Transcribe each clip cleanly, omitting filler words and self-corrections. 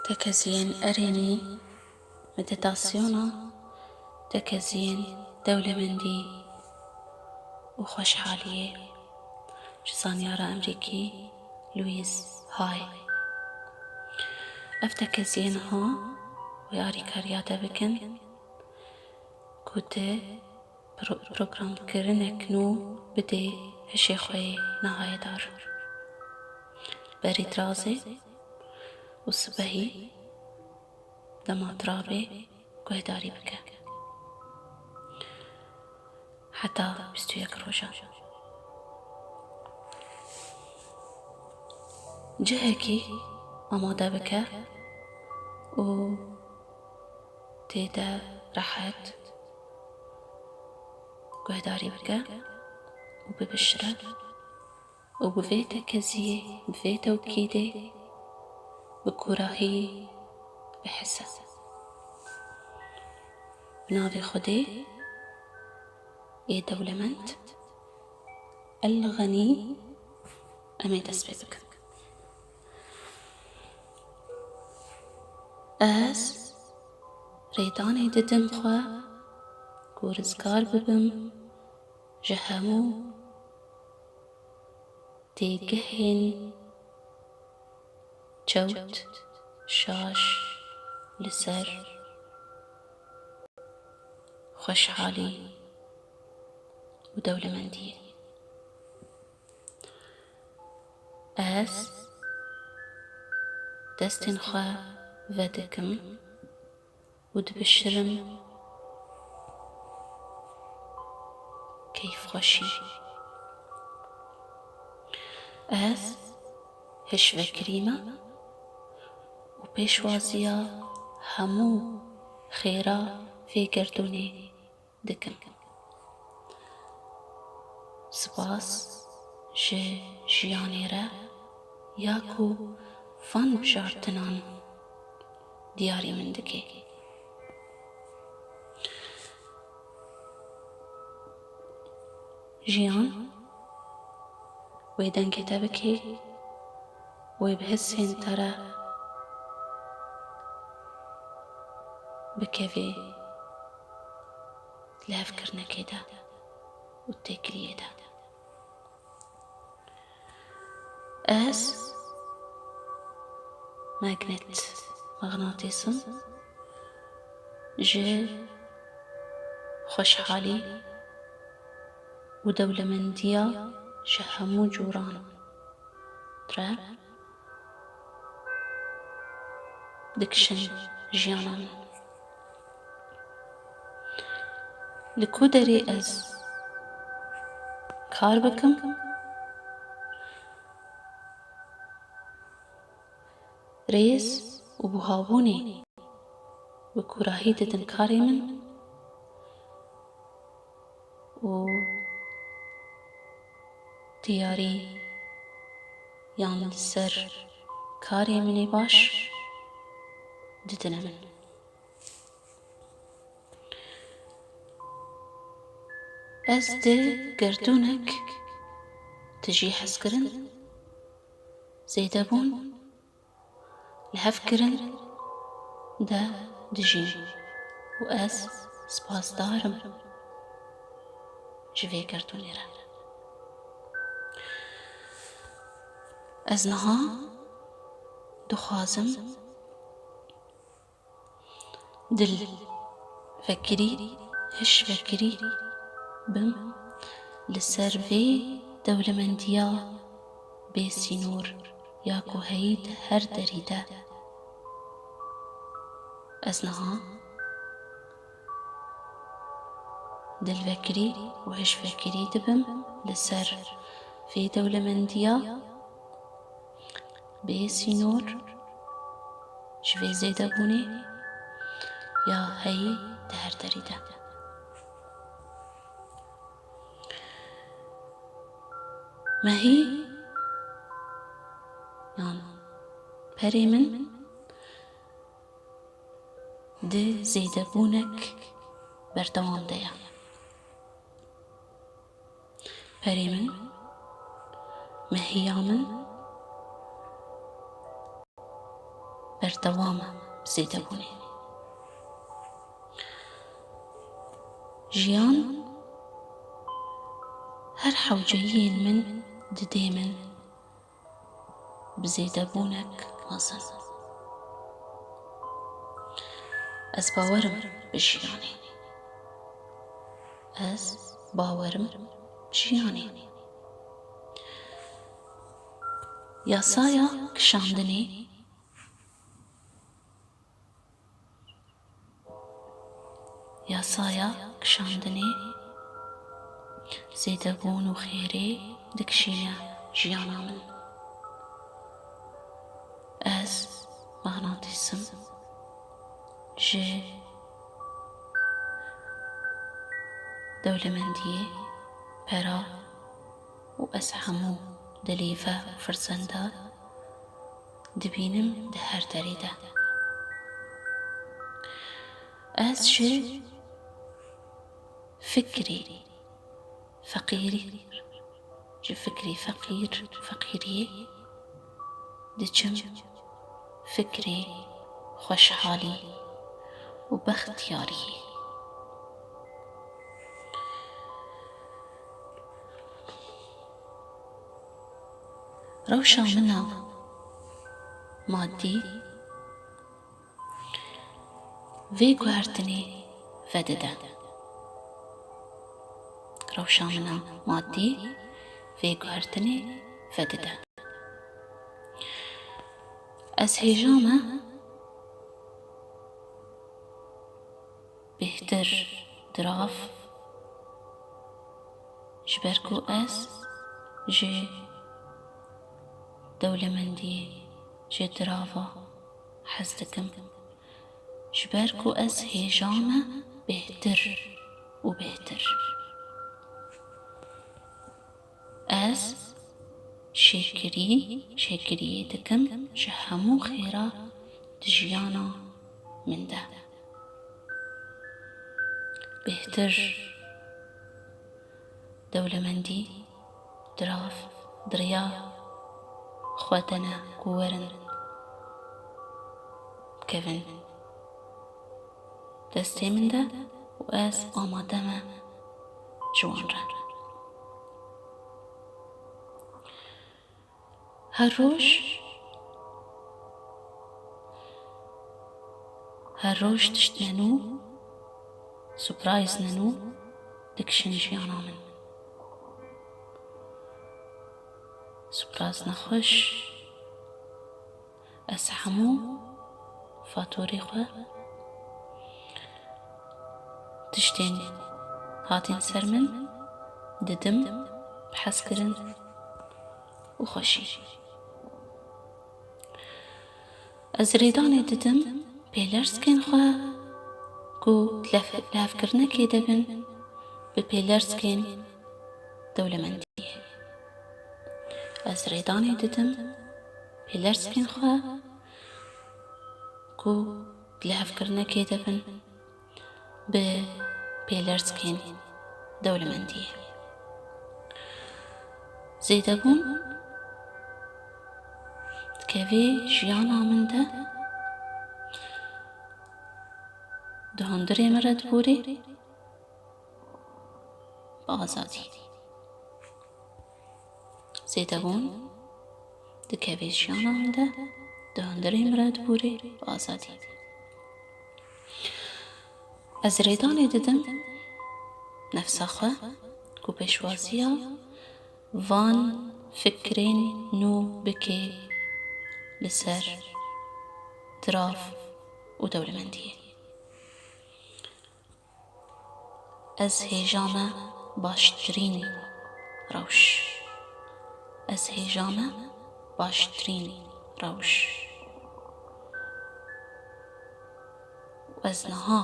تكزين أريني مديتاسيونا تكزين دولة مندي وخوش حالية جزانيارة أمريكي لويز هاي أفتكزين ها وياري كارياتا بكن كوتي بروغرام كرنك نو بدي هشي خوي نهاية دار بريد رازي والصبحي دما ترابي كوهداري بك حتى بستو يك روجا جهكي أمادا بك و تيدا راحت كوهداري بك وببشرة وبفيتا كزية بفيتا وكيدة بكراهي بحسة بناوي خدي يا دولمنت الغني أميت أسببك أس ريداني ددم خوا كورزكار ببم جهمو تيجهن جوت شاش لسر خوش حالي ودولة مندية أس دستن خوا ودكم ودبشرم كيف خوشي أس هشوة كريمة وبيشوازيا همو خيرا في گردوني دكم سپاس جياني را ياكو فان بشارتنان دياري من دكي جيان ويدن كتابكي ويبهسين ترى بكيفي لافكرنا كده والتكرية ده أس ماغنت مغناطيسم جي خوش حالي ودولة مندية شهمو جوران ترى دكشن جيانان لكودري أز كار بكم ريز وبهابوني وكراهي ددن كاري من و دياري يان السر كاري مني باش ددنا من أز دي قردونك تجي حسكرن زيدابون لهفكرن دا دجين وأز سباس دارم جوي قردوني را أز نها دخازم دل فكري هش فكري بم لسرفي دولة مندية بسينور ياكو هيد هر دريدة أزنها دل فكري وهش فكري دبم لسر في دولة مندية بسينور شوي زيدة بوني يا هي دهر دريدة ما هي يعني بري من دي زيدة بونك بردوام ديا بري من ما هي من بەردەوامە زێدەبوونێ. ژیان هەر حەوجەیین من ددێ من بزێدەبوونێک مەزن. ئەس باوەرم بژیانێ، ئەس باوەرم ژیانێ. یاسایە کشاندنێ یاسایە کشاندنێ زێدەبوون و خێرێ دکشینە ژیانا من. ئەس مەغناتیسم ji دەوڵەمەندیê pera û ez hemû dilîve û firzenda dibînim di her derê de. Ez ji fikrî feqîriyê diçim fikrê xweşhalî û bextiyariyê. Rewşa mina maddî vê guhertinê vedide. Rewşa mina maddî vê guhertinê vedide. Ez hêja me bêhtir dirav ji ber ku ez ji dewlemendiyê ji dirava hez dikim, ji ber ku ez hêja me bêhtir û bêhtir. Ez şêkiriyê dikim ji hemû xêra di jiyana min de. Bêhtir dewlemendî dirav diriya xwe dene ku werin bikevin destê min de û ez amade me ji wan re. Her roj tişt nenû surprise nenû dikişin jiyana min. Surprise nexweş ez hemû fatorê xwe tiştên hatîn ser min didim bi hezkirin û xweşî. Ez rêdanê didim pêlerzkên xwe ku levkirinekê de bin bi pêlerzkên dewlemendiyê. Ez rêdanê didim pêlerzkên xwe ku levkirinekê de bin bi pêlerzkên dewlemendiyê. Zêdebûn dikeve jiyana min de di hundirê me re diborê bi azadî. Zêdebûn dikeve jiyana min de di hundirê me re diborê bi azadî. Ez rêdanê didim nefsa xwe ku pêşwaziya van fikrên nû bike li ser dirav û dewlemendiyê. Ez hêja me baştirîn rewş. Ez hêja me baştirîn rewş. Ez niha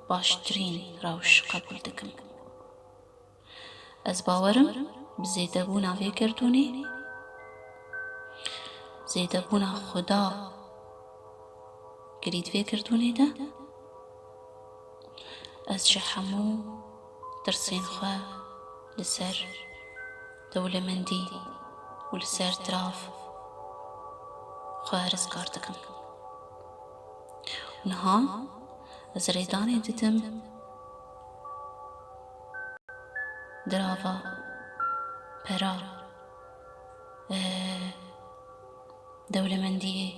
baştirîn rewş qebûl dikim. Ez bawerim bi zêdebûna vê girdûnê, zêdebûna Xuda girîd vê girdûnê de, ez ji hemû tirsên xwe li ser dewlemendî û li ser dirav xwe rizgar dikim. نها از ريداني دتم درافا برا دولمندية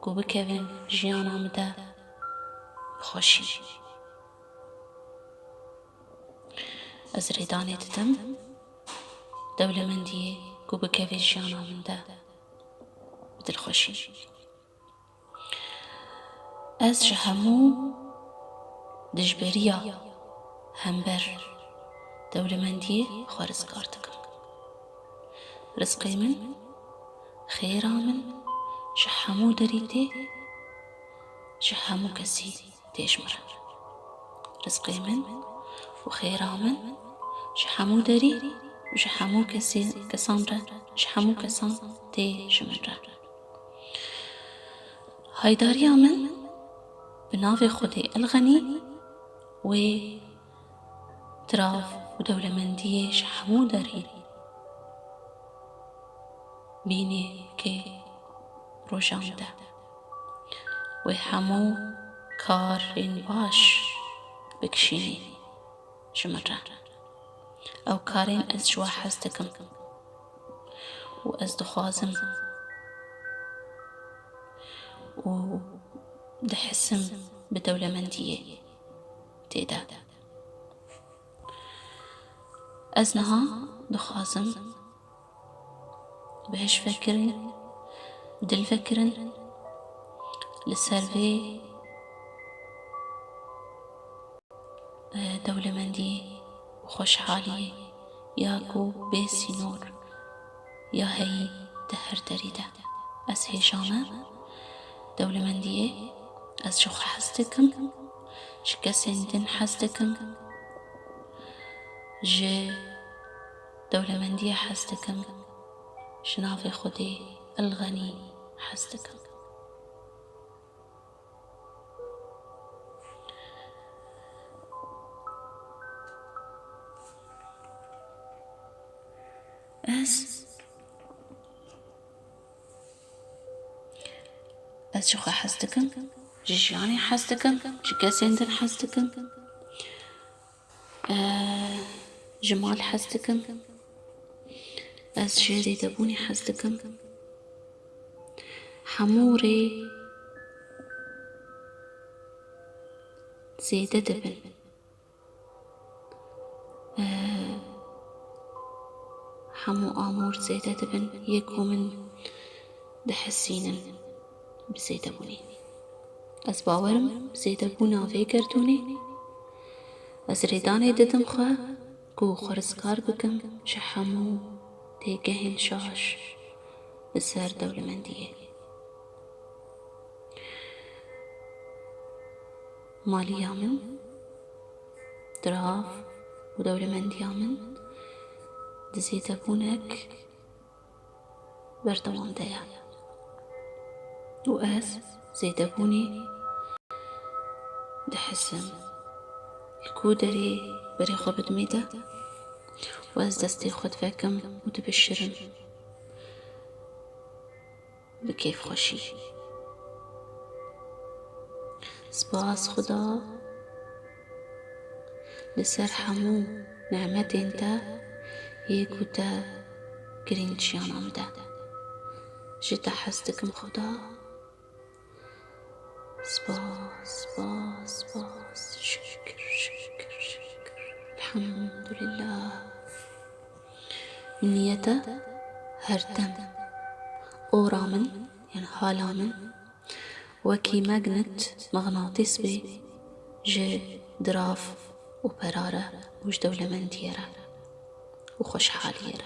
كو بكبن جيانا مدا بخوشي از ريداني دتم دولمندية كو بكبن جيانا مدا بدل خوشي از جهمو دجبريا همبر دولمندية خارزگار دكم رزقي من خيرا من شحمو دريتي شحمو كسي تيشمر رزقي من وخيرا من شحمو دري وشحمو كسي كسامرة شحمو كسام تي شمرة هايداريا من بنافي خدي الغني و تراف ودولمندية شحمو داري بيني كي روجاندا وحمو كارين باش بكشيني شمرة أو كارين أز جوا حزتكم وأز دخوازم ودحسم بدولمندية تيدا أزنها دخازم بهش فكرن بدل فكرن لسرفي دولمندي وخوش حالي ياكو بيسي نور يا هي دهر دريدة أز هيجامة دولمندية أز شوخ حزتكم شكسين دن حزتكم جي دولمندية حزتكم شنافي خدي الغني حزتكم أز شوخ حزتكم جيجاني حزتكم شكسين دن حزتكم جمال حزتكم أز جيدي دبوني حزتكم حموري زيدة دبن حمو آمور زيدة دبن يكو من دحسينن بزيدة بوني أز باورم زيدة بونا في كرتوني أز ريداني ددم خوا كو خرزكار بكم شحمو تيجهن شاش بسر دولمندية مالي يامن دراف ودولمندي يامن دزيت بونك بردوان ديا وأز زيت بوني دحسم الكودري بري خبط ميدا وأز دستي خد فاكم وتبشرن بكيف خوشي سباس خدا لسر حمو نعمت انت يكو تا گرين شيانا مدا جتا حزتكم خدا سباس سباس سباس شكر شكر شكر الحمد لله نيته هردم أورامن يعني هالامن وكي ماغنت مغناطيس بي جي دراف وبرارة وش دولمنديرة وخوش حاليرة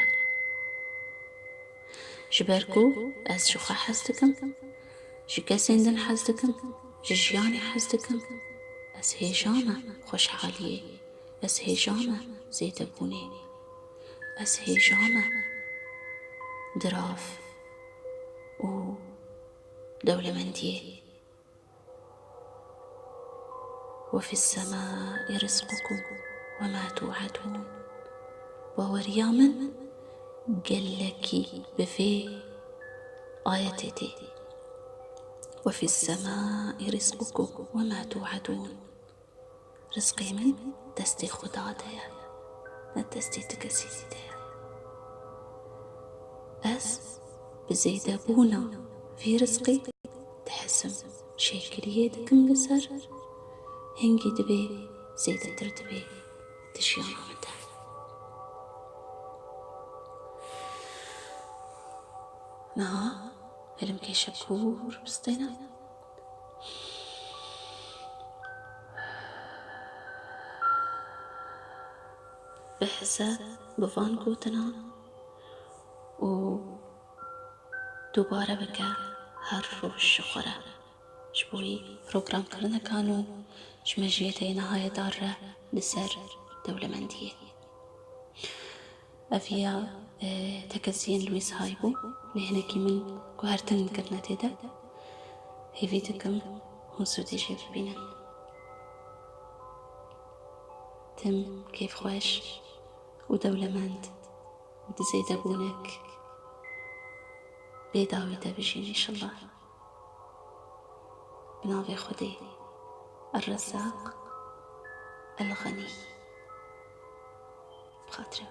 جبركو أز شوخا حزتكم جكسين دن حزتكم جيجاني حزتكم أز هيجامة خوش حالية أز هيجامة زيت بوني أز هيجامة دراف و دولمندية وفي السماء رزقكم وما توعدون ووريامن قلكي بفي آيتتي وفي السماء رزقكم وما توعدون. رزقي من دستي خدادة ندستي تكسيدة أس بزيد بونا في رزقي تحسم شيكريتكم لسر هنجي دبي زيدة تردبي تشيانا متى نا هلمكي شكور بستينا بحسا بفان قوتنا و دوباره بكا هر روش شخورة شبوي بروغرام كرنا كانوا شمجيتي نهاية دارة لسر دولة مندية أفيا تكسين لويس هايبو نهنكي من قهرتن كرنا تيدا هي فيديوكم هون سودي شايف بينا تم كيف خوش ودولة مند ودزيد أبونك بيداوي دابجين إن شاء الله بنافي خدي الرزاق الغني بخاطري